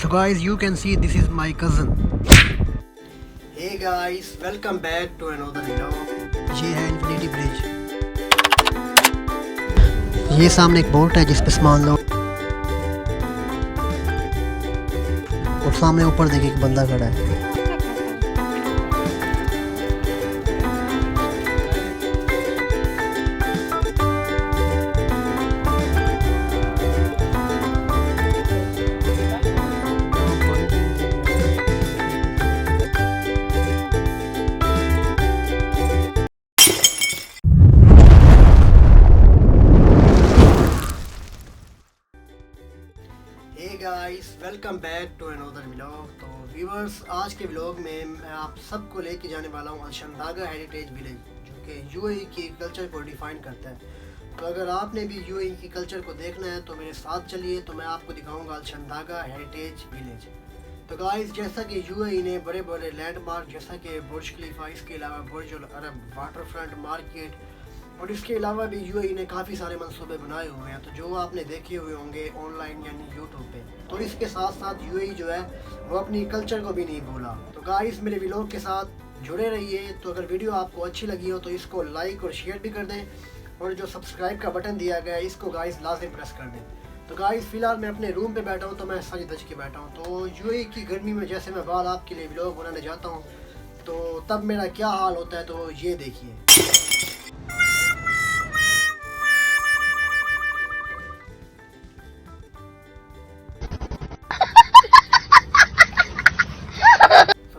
So guys, you can see this is my cousin. Hey guys, welcome back to another vlog. ये है infinity bridge. ये सामने एक boat है जिस पे सामान लो, और सामने ऊपर देखिए एक बंदा खड़ा है। Hey guys, welcome back to another vlog. तो व्यूअर्स, आज के व्लॉग में मैं आप सबको लेके जाने वाला हूँ अल्शंदागा हेरिटेज विलेज, जो कि यूएई की कल्चर को डिफाइन करता है। तो अगर आपने भी यूएई की कल्चर को देखना है तो मेरे साथ चलिए, तो मैं आपको दिखाऊंगा अल्शंदागा हेरिटेज विलेज। तो गाइस, जैसा कि यूएई ने बड़े बड़े लैंडमार्क जैसा कि बुर्ज खलीफा, इसके अलावा बुर्ज अल अरब, वाटर फ्रंट मार्केट, और इसके अलावा भी यूएई ने काफ़ी सारे मंसूबे बनाए हुए हैं, तो जो आपने देखे हुए होंगे ऑनलाइन यानी यूट्यूब पे। तो इसके साथ साथ यूएई जो है वो अपनी कल्चर को भी नहीं भूला। तो गाइस, मेरे व्लॉग के साथ जुड़े रहिए। तो अगर वीडियो आपको अच्छी लगी हो तो इसको लाइक और शेयर भी कर दें, और जो सब्सक्राइब का बटन दिया गया है इसको गाइस लाजिम प्रेस कर दें। तो गाइस, फ़िलहाल मैं अपने रूम पे बैठा हूँ, तो मैं सज धज के बैठा हूँ। तो यूएई की गर्मी में जैसे मैं बाल आपके लिए व्लॉग बनाने जाता हूँ तो तब मेरा क्या हाल होता है, तो ये देखिए।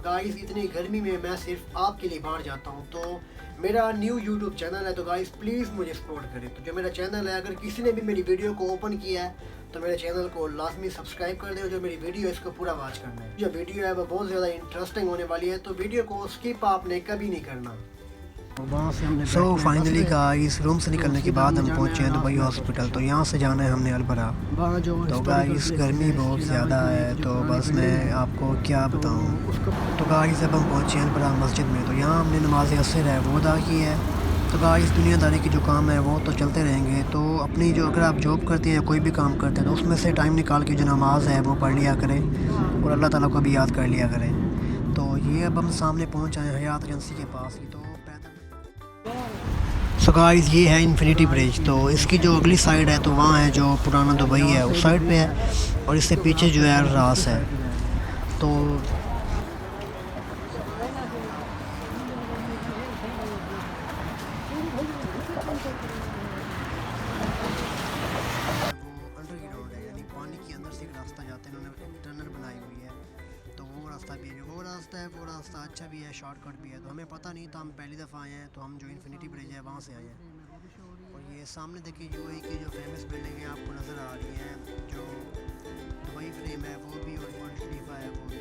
गाइस, इतनी गर्मी में मैं सिर्फ आपके लिए बाहर जाता हूँ। तो मेरा न्यू यूट्यूब चैनल है, तो गाइस प्लीज़ मुझे सपोर्ट करें। तो जो मेरा चैनल है, अगर किसी ने भी मेरी वीडियो को ओपन किया है तो मेरे चैनल को लाजमी सब्सक्राइब कर दें, और जो मेरी वीडियो है इसको पूरा वॉच करना है। जो वीडियो है वो बहुत ज़्यादा इंटरेस्टिंग होने वाली है, तो वीडियो को स्किप आपने कभी नहीं करना। सो फाइनली गाइस, रूम से निकलने के बाद हम पहुंचे हैं दुबई हॉस्पिटल। तो यहाँ से जाना है हमने अलबरा। तो गाइस, गर्मी बहुत ज़्यादा है, तो बस मैं आपको क्या बताऊं। तो गाइस, अब हम पहुंचे हैं अलबरा मस्जिद में। तो यहाँ हमने नमाज असर है वो अदा की है। तो गाइस, दुनियादारी की जो काम है वो तो चलते रहेंगे। तो अपनी जो, अगर आप जॉब करते हैं या कोई भी काम करते हैं, तो उसमें से टाइम निकाल के जो नमाज है वो पढ़ लिया करें, और अल्लाह ताला को भी याद कर लिया करें। तो ये अब हम सामने पहुँच आए हैं हयात एजेंसी के पास ही। तो सो गाइस, ये है इन्फिनिटी ब्रिज। तो इसकी जो अगली साइड है तो वहाँ है जो पुराना दुबई है, उस साइड पे है, और इससे पीछे जो है रास है। तो अंडरग्राउंड है, यानी पानी के अंदर से एक रास्ता जाता है, इन्होंने टनल बनाई हुई है। तो वो रास्ता भी है, जो वो रास्ता है वो रास्ता अच्छा भी है, शॉर्टकट भी है। तो हमें पता नहीं था, हम पहली दफ़ा आए हैं, तो हम जो इन्फिनिटी ब्रिज है वहाँ से आए हैं। और ये सामने देखिए यूएई की जो फेमस बिल्डिंग है आपको नज़र आ रही है, जो दुबई फ्रेम है वो भी, और बुर्ज खलीफा है वो भी।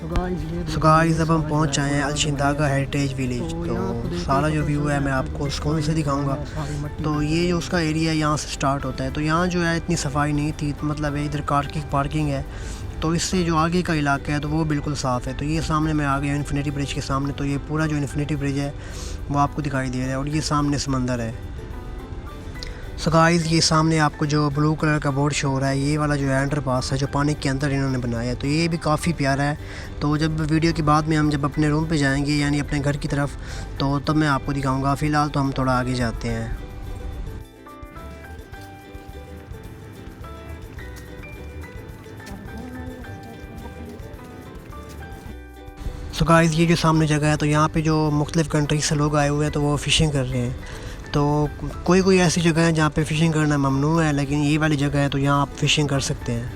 सो गाइस, अब हम पहुंच आए हैं अल्शंदागा हेरिटेज विलेज। तो सारा जो व्यू है मैं आपको स्क्रीन से दिखाऊंगा। तो ये जो उसका एरिया यहाँ से स्टार्ट होता है, तो यहाँ जो है इतनी सफाई नहीं थी, तो मतलब इधर कार की पार्किंग है। तो इससे जो आगे का इलाका है तो वो बिल्कुल साफ़ है। तो ये सामने मैं आ गया इन्फिनिटी ब्रिज के सामने। तो ये पूरा जो इन्फिनिटी ब्रिज है वो आपको दिखाई दे रहा है, और ये सामने समंदर है। सो गाइस, ये सामने आपको जो ब्लू कलर का बोर्ड शो हो रहा है, ये वाला जो है अंडरपास है जो पानी के अंदर इन्होंने बनाया है। तो ये भी काफ़ी प्यारा है। तो जब वीडियो के बाद में हम जब अपने रूम पे जाएंगे, यानी अपने घर की तरफ, तो तब मैं आपको दिखाऊंगा। फ़िलहाल तो हम थोड़ा आगे जाते हैं। सो गाइस, ये जो सामने जगह है, तो यहाँ पे जो मुख्तलिफ़ कंट्री से लोग आए हुए हैं, तो वो फ़िशिंग कर रहे हैं। तो कोई ऐसी जगह है जहाँ पे फ़िशिंग करना ममनू है, लेकिन ये वाली जगह है तो यहाँ आप फ़िशिंग कर सकते हैं।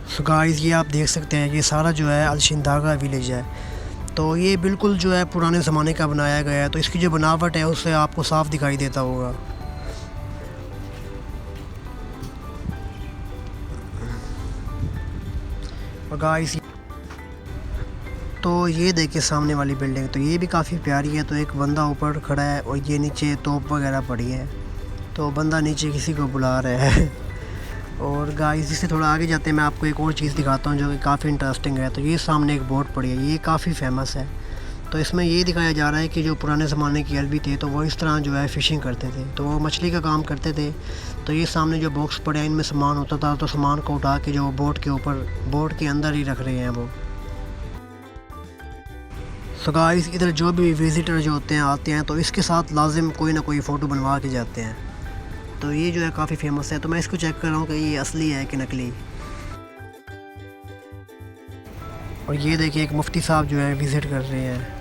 सो गाइस, ये आप देख सकते हैं, ये सारा जो है अल्शंदागा विलेज है। तो ये बिल्कुल जो है पुराने ज़माने का बनाया गया है। तो इसकी जो बनावट है उससे आपको साफ़ दिखाई देता होगा। और गाइस, तो ये देखिए सामने वाली बिल्डिंग, तो ये भी काफ़ी प्यारी है। तो एक बंदा ऊपर खड़ा है, और ये नीचे तोप वगैरह पड़ी है, तो बंदा नीचे किसी को बुला रहा है। और गाइस इससे थोड़ा आगे जाते हैं, मैं आपको एक और चीज़ दिखाता हूँ जो कि काफ़ी इंटरेस्टिंग है। तो ये सामने एक बोट पड़ी है, ये काफ़ी फेमस है। तो इसमें ये दिखाया जा रहा है कि जो पुराने ज़माने के अरबी थे तो वो इस तरह जो है फ़िशिंग करते थे, तो वो मछली का काम करते थे। तो ये सामने जो बॉक्स पड़े हैं इनमें सामान होता था, तो सामान को उठा के जो बोट के ऊपर, बोट के अंदर ही रख रहे हैं वो। सो गाइस इधर जो भी विज़िटर जो होते हैं आते हैं तो इसके साथ लाजिम कोई ना कोई फ़ोटो बनवा के जाते हैं। तो ये जो है काफ़ी फेमस है। तो मैं इसको चेक कर रहा हूँ कि ये असली है कि नकली। और ये देखिए एक मुफ्ती साहब जो है विज़िट कर रहे हैं।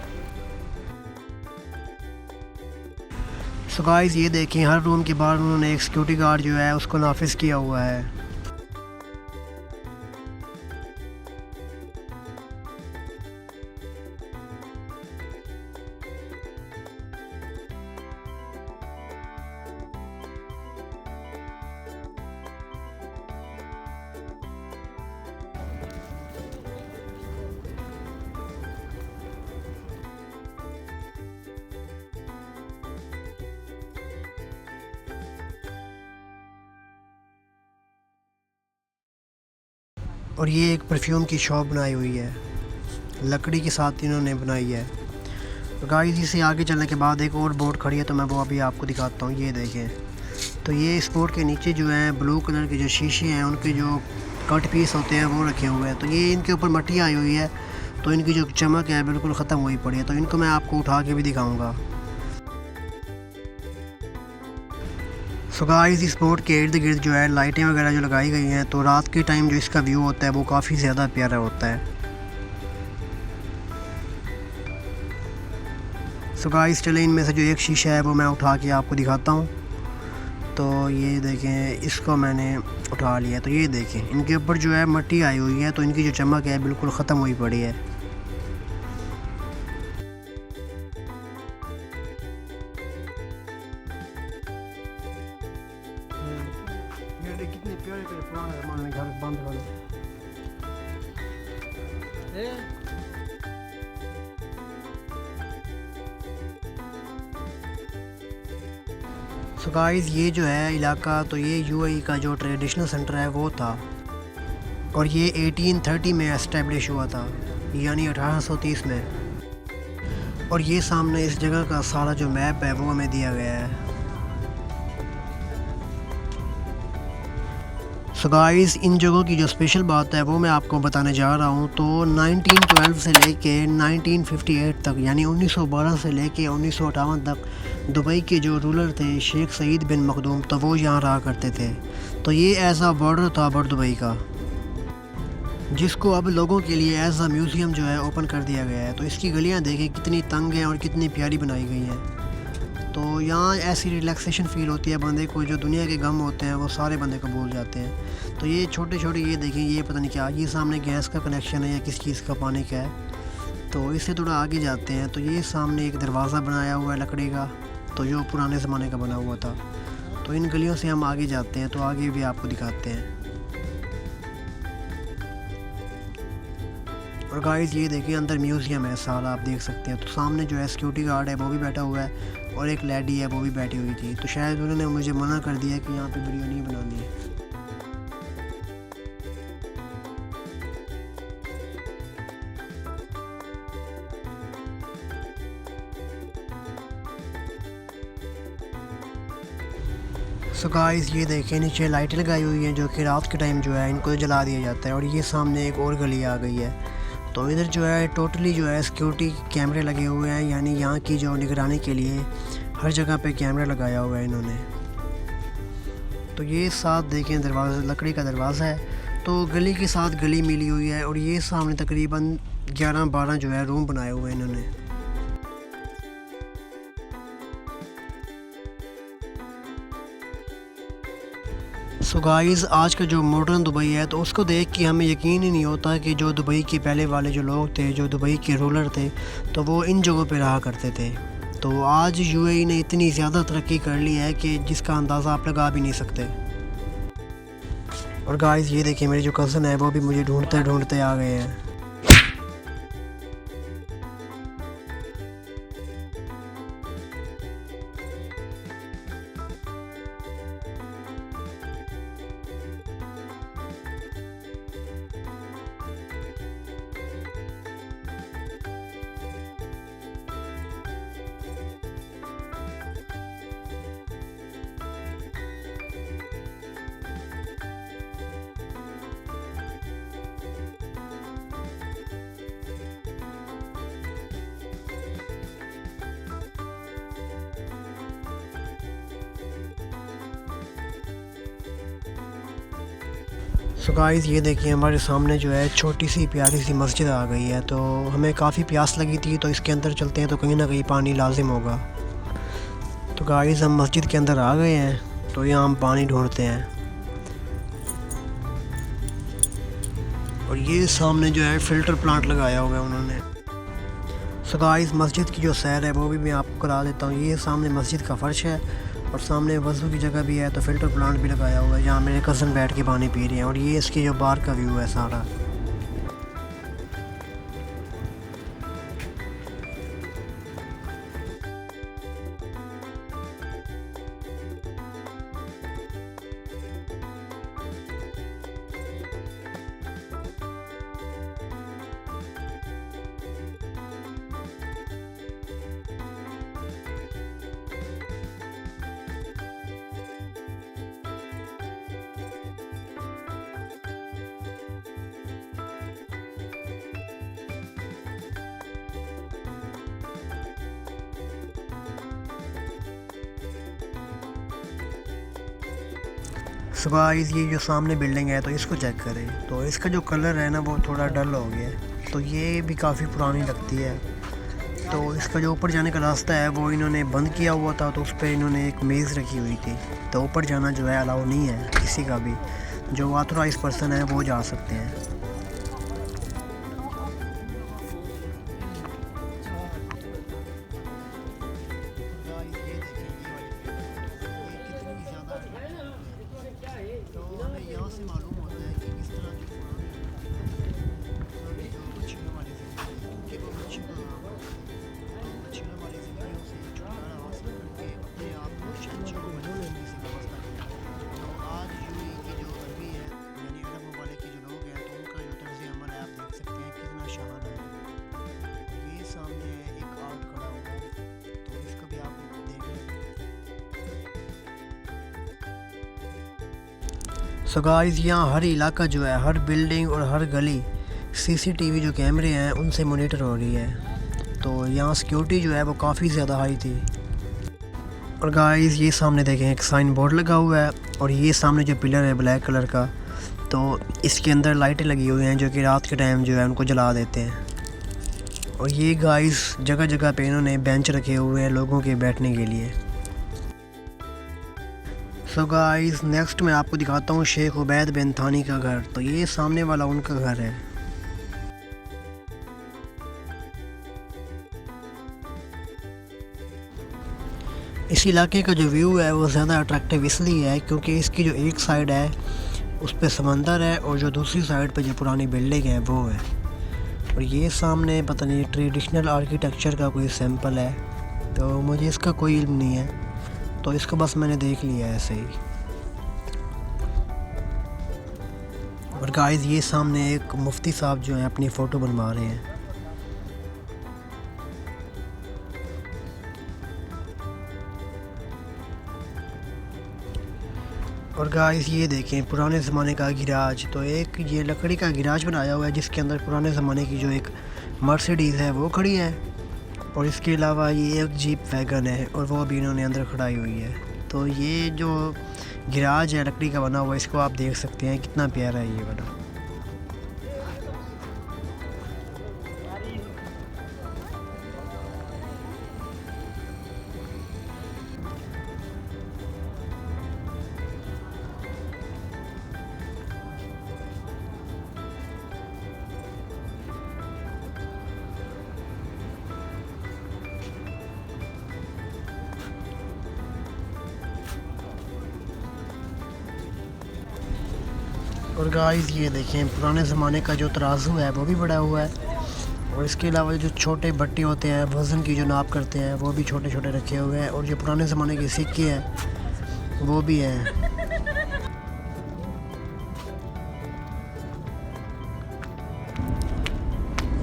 सो गाइस ये देखें हर रूम के बाहर उन्होंने एक सिक्योरिटी गार्ड जो है उसको नाफिज किया हुआ है। और ये एक परफ्यूम की शॉप बनाई हुई है, लकड़ी के साथ इन्होंने बनाई है। गाइस इसे आगे चलने के बाद एक और बोट खड़ी है, तो मैं वो अभी आपको दिखाता हूँ। ये देखें, तो ये इस बोट के नीचे जो है ब्लू कलर के जो शीशे हैं उनके जो कट पीस होते हैं वो रखे हुए हैं। तो ये इनके ऊपर मट्टी आई हुई है, तो इनकी जो चमक है बिल्कुल ख़त्म हुई पड़ी है। तो इनको मैं आपको उठा के भी दिखाऊँगा। सो गाइस इस बोट के इर्द गिर्द जो है लाइटें वगैरह जो लगाई गई हैं, तो रात के टाइम जो इसका व्यू होता है वो काफ़ी ज़्यादा प्यारा होता है। सो गाइस चले इनमें से जो एक शीशा है वो मैं उठा के आपको दिखाता हूँ। तो ये देखें, इसको मैंने उठा लिया। तो ये देखें इनके ऊपर जो है मट्टी आई हुई है, तो इनकी जो चमक है बिल्कुल ख़त्म हुई पड़ी है। कितने प्यारे प्यारे पुराने ज़माने घर बंद वाले। सो गाइस ये जो है इलाका, तो ये यूएई का जो ट्रेडिशनल सेंटर है वो था, और ये 1830 में एस्टेब्लिश हुआ था, यानी 1830 में। और ये सामने इस जगह का सारा जो मैप है वो हमें दिया गया है। सो गाइस इन जगहों की जो स्पेशल बात है वो मैं आपको बताने जा रहा हूँ। तो 1912 से लेके 1958 तक, यानी 1912 से लेके 1958 तक दुबई के जो रूलर थे शेख सईद बिन मखदूम, तो वो यहाँ रहा करते थे। तो ये एज आ बॉर्डर था बड़ दुबई का, जिसको अब लोगों के लिए एज आ म्यूज़ियम जो है ओपन कर दिया गया है। तो इसकी गलियाँ देखें कितनी तंग हैं और कितनी प्यारी बनाई गई हैं। तो यहाँ ऐसी रिलैक्सेशन फ़ील होती है बंदे को, जो दुनिया के गम होते हैं वो सारे बंदे को भूल जाते हैं। तो ये छोटे छोटे ये देखें, ये पता नहीं क्या, ये सामने गैस का कनेक्शन है या किस चीज़ का, पानी का है। तो इससे थोड़ा आगे जाते हैं, तो ये सामने एक दरवाज़ा बनाया हुआ है लकड़ी का, तो जो पुराने ज़माने का बना हुआ था। तो इन गलियों से हम आगे जाते हैं, तो आगे भी आपको दिखाते हैं। और गाइस ये देखिए अंदर म्यूज़ियम है सारा, आप देख सकते हैं। तो सामने जो है सिक्योरिटी गार्ड है वो भी बैठा हुआ है, और एक लेडी है वो भी बैठी हुई थी। तो शायद उन्होंने मुझे मना कर दिया कि यहाँ पे वीडियो नहीं बनानी है। सो गाइस ये देखें नीचे लाइटें लगाई हुई हैं, जो कि रात के टाइम जो है इनको जला दिया जाता है। और ये सामने एक और गली आ गई है, तो इधर जो है टोटली जो है सिक्योरिटी कैमरे लगे हुए हैं, यानी यहाँ की जो निगरानी के लिए हर जगह पे कैमरा लगाया हुआ है इन्होंने। तो ये साथ देखें दरवाज़ा, लकड़ी का दरवाज़ा है, तो गली के साथ गली मिली हुई है। और ये सामने तकरीबन 11-12 जो है रूम बनाए हुए हैं इन्होंने। सो गाइस आज का जो मॉडर्न दुबई है, तो उसको देख के हमें यकीन ही नहीं होता कि जो दुबई के पहले वाले जो लोग थे, जो दुबई के रूलर थे, तो वो इन जगहों पे रहा करते थे। तो आज यूएई ने इतनी ज़्यादा तरक्की कर ली है कि जिसका अंदाज़ा आप लगा भी नहीं सकते। और गाइस ये देखिए मेरे जो कज़न है वो भी मुझे ढूंढते ढूंढते आ गए हैं। सो गाइस ये देखिए हमारे सामने जो है छोटी सी प्यारी सी मस्जिद आ गई है। तो हमें काफ़ी प्यास लगी थी तो इसके अंदर चलते हैं तो कहीं ना कहीं पानी लाजिम होगा। तो गाइस हम मस्जिद के अंदर आ गए हैं तो यहाँ हम पानी ढूंढते हैं। और ये सामने जो है फ़िल्टर प्लांट लगाया हुआ है उन्होंने। सो गाइस मस्जिद की जो सैर है वो भी मैं आपको करा देता हूँ। ये सामने मस्जिद का फ़र्श है और सामने वज़ू की जगह भी है, तो फ़िल्टर प्लांट भी लगाया हुआ है जहाँ मेरे कज़न बैठ के पानी पी रहे हैं। और ये इसकी जो बाहर का व्यू है सारा। सो गाइस ये जो सामने बिल्डिंग है तो इसको चेक करें, तो इसका जो कलर है ना वो थोड़ा डल हो गया है। तो ये भी काफ़ी पुरानी लगती है। तो इसका जो ऊपर जाने का रास्ता है वो इन्होंने बंद किया हुआ था, तो उस पर इन्होंने एक मेज़ रखी हुई थी। तो ऊपर जाना जो है अलाउ नहीं है किसी का भी, जो ऑथराइज पर्सन है वो जा सकते हैं। तो हमें यहाँ से मालूम होता है कि किस तरह की पुरानी जो मछलियों वाली ज़िंदगी, क्योंकि वो मछलियों वाली ज़िंदगियों से छुटकारा हासिल करके अपने आप को शहंशाह बनने की व्यवस्था की। तो आज यूएई की जो अरबी है यानी अरब ममालिक के जो लोग हैं तो उनका जो तर्ज़ अमल है आप देख सकते हैं कितना शाहाना है। ये सामने है एक आर्ट खड़ा हुआ है, तो इसको भी आप देख लें। सो गाइस यहाँ हर इलाका जो है, हर बिल्डिंग और हर गली सीसीटीवी जो कैमरे हैं उनसे मॉनिटर हो रही है। तो यहाँ सिक्योरिटी जो है वो काफ़ी ज़्यादा हाई थी। और गाइस ये सामने देखें एक साइन बोर्ड लगा हुआ है और ये सामने जो पिलर है ब्लैक कलर का, तो इसके अंदर लाइटें लगी हुई हैं जो कि रात के टाइम जो है उनको जला देते हैं। और ये गाइस जगह जगह पे इन्होंने बेंच रखे हुए हैं लोगों के बैठने के लिए। सो गाइस नेक्स्ट मैं आपको दिखाता हूँ शेख उबैद बिन थानी का घर। तो ये सामने वाला उनका घर है। इस इलाके का जो व्यू है वो ज़्यादा अट्रैक्टिव इसलिए है क्योंकि इसकी जो एक साइड है उस पर समंदर है और जो दूसरी साइड पे जो पुरानी बिल्डिंग है वो है। और ये सामने पता नहीं ट्रेडिशनल आर्किटेक्चर का कोई सैंपल है, तो मुझे इसका कोई इल्म नहीं है, तो इसको बस मैंने देख लिया है ऐसे ही। और गाइस ये सामने एक मुफ्ती साहब जो है अपनी फ़ोटो बनवा रहे हैं। और गाइस ये देखें पुराने ज़माने का गिराज। तो एक ये लकड़ी का गिराज बनाया हुआ है जिसके अंदर पुराने ज़माने की जो एक मर्सिडीज़ है वो खड़ी है। और इसके अलावा ये एक जीप वैगन है और वो भी इन्होंने अंदर खड़ाई हुई है। तो ये जो गिराज है लकड़ी का बना हुआ, इसको आप देख सकते हैं कितना प्यारा है ये बना। और गाइस ये देखें पुराने ज़माने का जो तराजू है वो भी बड़ा हुआ है। और इसके अलावा जो छोटे भट्टे होते हैं वज़न की जो नाप करते हैं वो भी छोटे छोटे रखे हुए हैं। और जो पुराने ज़माने के सिक्के हैं वो भी हैं।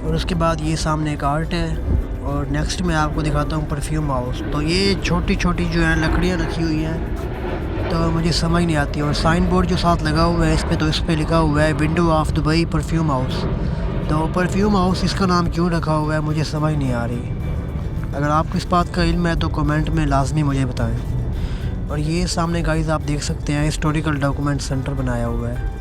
और उसके बाद ये सामने एक आर्ट है। और नेक्स्ट मैं आपको दिखाता हूँ परफ्यूम हाउस। तो ये छोटी छोटी जो है लकड़ियाँ रखी हुई हैं, तो मुझे समझ नहीं आती। और साइन बोर्ड जो साथ लगा हुआ है इस पे, तो इस पे लिखा हुआ है window of Dubai perfume house. तो परफ्यूम हाउस इसका नाम क्यों रखा हुआ है मुझे समझ नहीं आ रही। अगर आपको इस बात का इल्म है तो कमेंट में लाजमी मुझे बताएं। और ये सामने गाइस आप देख सकते हैं हिस्टोरिकल डॉक्यूमेंट सेंटर बनाया हुआ है।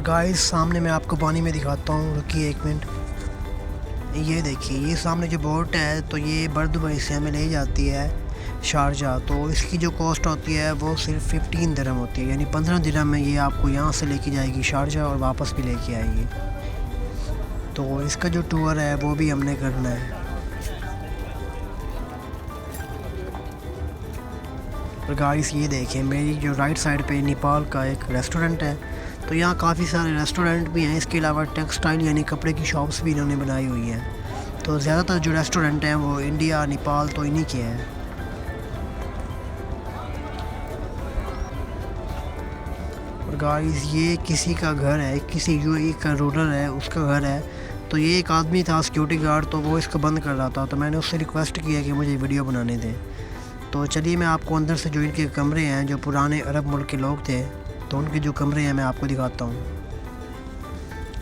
गाइस सामने मैं आपको पानी में दिखाता हूँ, रुकिए एक मिनट। ये देखिए, ये सामने जो बोट है तो ये बर्दुबई से हमें ले जाती है शारजा। तो इसकी जो कॉस्ट होती है वो सिर्फ 15 दिरहम होती है, यानी 15 दिरहम में ये आपको यहाँ से लेके जाएगी शारजा और वापस भी लेके आएगी। तो इसका जो टूर है वो भी हमने करना है। और गाइस ये देखें, मेरी जो राइट साइड पे नेपाल का एक रेस्टोरेंट है। तो यहाँ काफ़ी सारे रेस्टोरेंट भी हैं, इसके अलावा टेक्सटाइल यानी कपड़े की शॉप्स भी इन्होंने बनाई हुई हैं। तो ज़्यादातर जो रेस्टोरेंट हैं वो इंडिया, नेपाल तो इन्हीं के हैं। और गाइस ये किसी का घर है, किसी यूएई का रूरल है, उसका घर है। तो ये एक आदमी था सिक्योरिटी गार्ड, तो वो इसको बंद कर रहा था। तो मैंने उससे रिक्वेस्ट किया कि मुझे वीडियो बनाने दें। तो चलिए मैं आपको अंदर से जो इनके कमरे हैं, जो पुराने अरब मुल्क के लोग थे, तो उनके जो कमरे हैं मैं आपको दिखाता हूँ।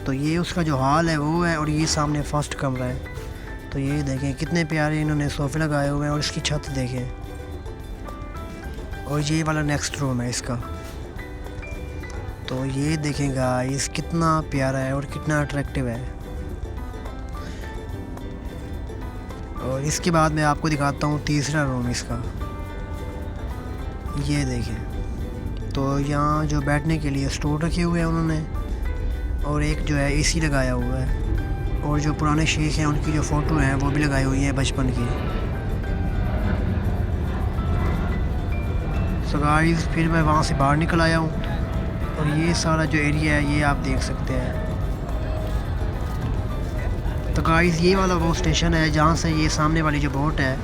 तो ये उसका जो हॉल है वो है, और ये सामने फर्स्ट कमरा है। तो ये देखें कितने प्यारे इन्होंने सोफ़े लगाए हुए हैं, और इसकी छत देखें। और ये वाला नेक्स्ट रूम है इसका। तो ये देखें गाइस कितना प्यारा है और कितना अट्रैक्टिव है। और इसके बाद मैं आपको दिखाता हूँ तीसरा रूम इसका। ये देखें, तो यहाँ जो बैठने के लिए स्टूल रखे हुए हैं उन्होंने, और एक जो है एसी लगाया हुआ है। और जो पुराने शेख हैं उनकी जो फ़ोटो हैं वो भी लगाई हुई है बचपन की। सो गाइस फिर मैं वहाँ से बाहर निकल आया हूँ, और ये सारा जो एरिया है ये आप देख सकते हैं। तो गाइस ये वाला वो स्टेशन है जहाँ से ये सामने वाली जो बोट है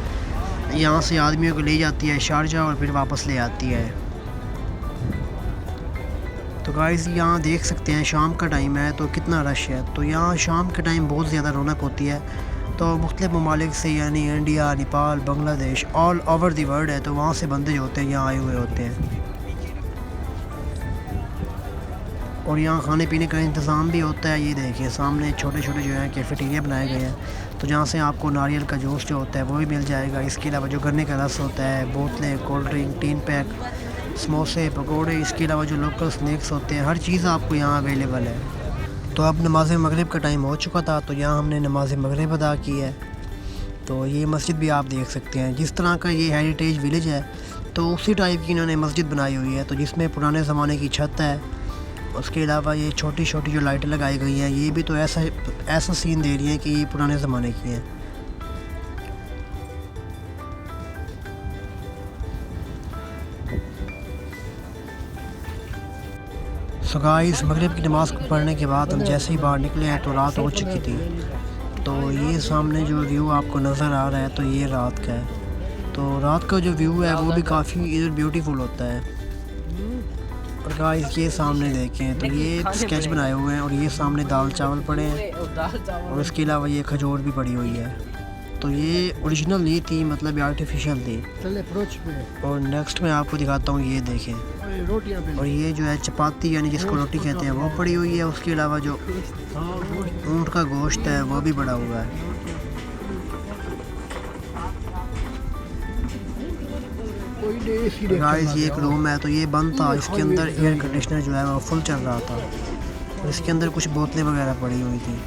यहाँ से आदमियों को ले जाती है शारजा और फिर वापस ले आती है। तो गाइस यहाँ देख सकते हैं शाम का टाइम है तो कितना रश है। तो यहाँ शाम के टाइम बहुत ज़्यादा रौनक होती है। तो मुख्तलिफ़ ममालिक से यानी India, Nepal, Bangladesh, all over the world है, तो वहाँ से बंदे जो होते हैं यहाँ आए हुए होते हैं। और यहाँ खाने पीने का इंतज़ाम भी होता है। ये देखिए सामने छोटे छोटे जो हैं कैफेटेरिया बनाए गए हैं, तो जहाँ से आपको नारियल का जूस जो होता है वो भी मिल जाएगा। इसके अलावा जो गन्ने का रस होता है, बोतलें, कोल्ड ड्रिंक, टीन पैक, समोसे, पकोड़े, इसके अलावा जो लोकल स्नैक्स होते हैं, हर चीज़ आपको यहाँ अवेलेबल है। तो अब नमाज़ मगरिब का टाइम हो चुका था, तो यहाँ हमने नमाज़ मगरिब अदा की है। तो ये मस्जिद भी आप देख सकते हैं, जिस तरह का ये हेरिटेज विलेज है तो उसी टाइप की इन्होंने मस्जिद बनाई हुई है। तो जिसमें पुराने ज़माने की छत है, उसके अलावा ये छोटी छोटी जो लाइटें लगाई गई हैं, ये भी तो ऐसा सीन दे रही है कि ये पुराने ज़माने की हैं। सो गाइस मगरिब की नमाज़ को पढ़ने के बाद हम जैसे ही बाहर निकले हैं तो रात हो चुकी थी। तो ये सामने जो व्यू आपको नज़र आ रहा है तो ये रात का है। तो रात का जो व्यू है वो भी काफ़ी इधर ब्यूटीफुल होता है। और गाइस ये सामने देखें, तो ये स्केच बनाए हुए हैं, और ये सामने दाल चावल पड़े हैं, और इसके अलावा ये खजूर भी पड़ी हुई है। तो ये ओरिजिनल नहीं थी, मतलब ये आर्टिफिशियल थी। और नेक्स्ट मैं आपको दिखाता हूँ, ये देखें। और ये जो है चपाती यानी जिसको रोटी कहते हैं वो पड़ी हुई है। उसके अलावा जो ऊँट का गोश्त है वो भी पड़ा हुआ है। गाइस ये एक रूम है, तो ये बंद था। इसके अंदर एयर कंडीशनर जो है वो फुल चल रहा था, और इसके अंदर कुछ बोतलें वगैरह पड़ी हुई थी।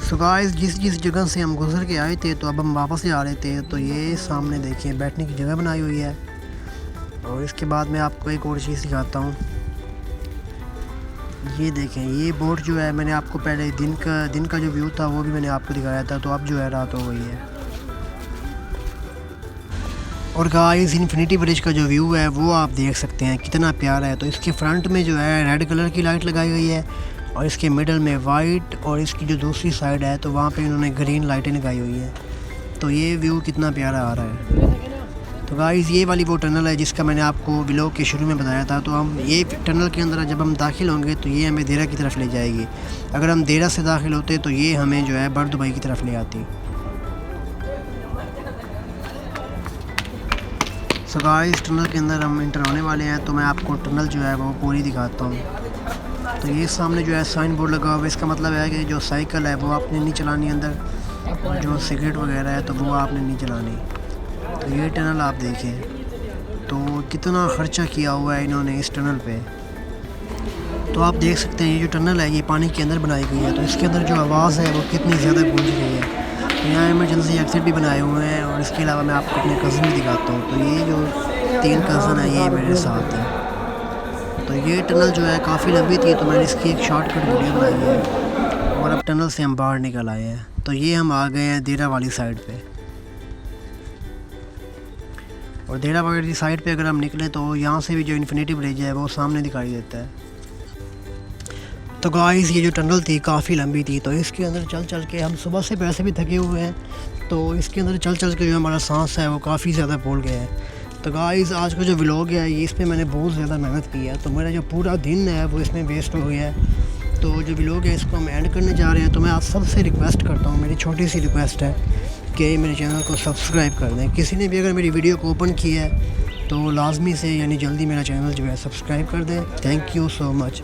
सो गाइस जिस जगह से हम गुजर के आए थे तो अब हम वापस जा रहे थे। तो ये सामने देखिए बैठने की जगह बनाई हुई है। और इसके बाद मैं आपको एक और चीज़ दिखाता हूँ। ये देखें, ये बोट जो है मैंने आपको पहले दिन का जो व्यू था वो भी मैंने आपको दिखाया था। तो अब जो है रात हो गई है। और गाइस इन्फिनिटी ब्रिज का जो व्यू है वो आप देख सकते हैं कितना प्यारा है। तो इसके फ्रंट में जो है रेड कलर की लाइट लगाई गई है, और इसके मिडल में वाइट, और इसकी जो दूसरी साइड है तो वहाँ पे इन्होंने ग्रीन लाइटें लगाई हुई हैं। तो ये व्यू कितना प्यारा आ रहा है। तो गाइस ये वाली वो टनल है जिसका मैंने आपको व्लॉग के शुरू में बताया था। तो हम ये टनल के अंदर जब हम दाखिल होंगे तो ये हमें देरा की तरफ ले जाएगी। अगर हम देरा से दाखिल होते तो ये हमें जो है बर्दुबई की तरफ ले आती। सो गाइस टनल के अंदर हम इंटर होने वाले हैं, तो मैं आपको टनल जो है वो पूरी दिखाता हूँ। तो ये सामने जो है साइन बोर्ड लगा हुआ है, इसका मतलब है कि जो साइकिल है वो आपने नहीं चलानी अंदर, और जो सिगरेट वगैरह है तो वो आपने नहीं चलानी। तो ये टनल आप देखें। तो कितना ख़र्चा किया हुआ है इन्होंने इस टनल पे। तो आप देख सकते हैं ये जो टनल है ये पानी के अंदर बनाई गई है, तो इसके अंदर जो आवाज़ है वो कितनी ज़्यादा गूंज रही है। तो यहाँ इमरजेंसी एग्जिट भी बनाए हुए हैं और इसके अलावा मैं आपको अपने कज़न भी दिखाता हूँ। तो ये जो 3 कज़न है ये मेरे साथ हैं। तो ये टनल जो है काफ़ी लंबी थी, तो मैंने इसकी एक शॉर्टकट वीडियो बनाई है और अब टनल से हम बाहर निकल आए हैं। तो ये हम आ गए हैं देरा वाली साइड पे। और देरा वाली साइड पे अगर हम निकलें तो यहाँ से भी जो इन्फिनिटी ब्रिज है वो सामने दिखाई देता है। तो गाइस ये जो टनल थी काफ़ी लंबी थी, तो इसके अंदर चल चल के हम सुबह से वैसे भी थके हुए हैं, तो इसके अंदर चल चल के जो हमारा सांस है वो काफ़ी ज़्यादा फूल गया है। तो गाइस आज का जो व्लॉग है ये इस पर मैंने बहुत ज़्यादा मेहनत की है, तो मेरा जो पूरा दिन है वो इसमें वेस्ट हो गया है। तो जो व्लॉग है इसको हम एंड करने जा रहे हैं। तो मैं आप सबसे रिक्वेस्ट करता हूँ, मेरी छोटी सी रिक्वेस्ट है कि मेरे चैनल को सब्सक्राइब कर दें। किसी ने भी अगर मेरी वीडियो को ओपन किया है तो लाजमी से यानी जल्दी मेरा चैनल जो है सब्सक्राइब कर दें। Thank you so much.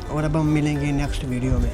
और अब हम मिलेंगे नेक्स्ट वीडियो में।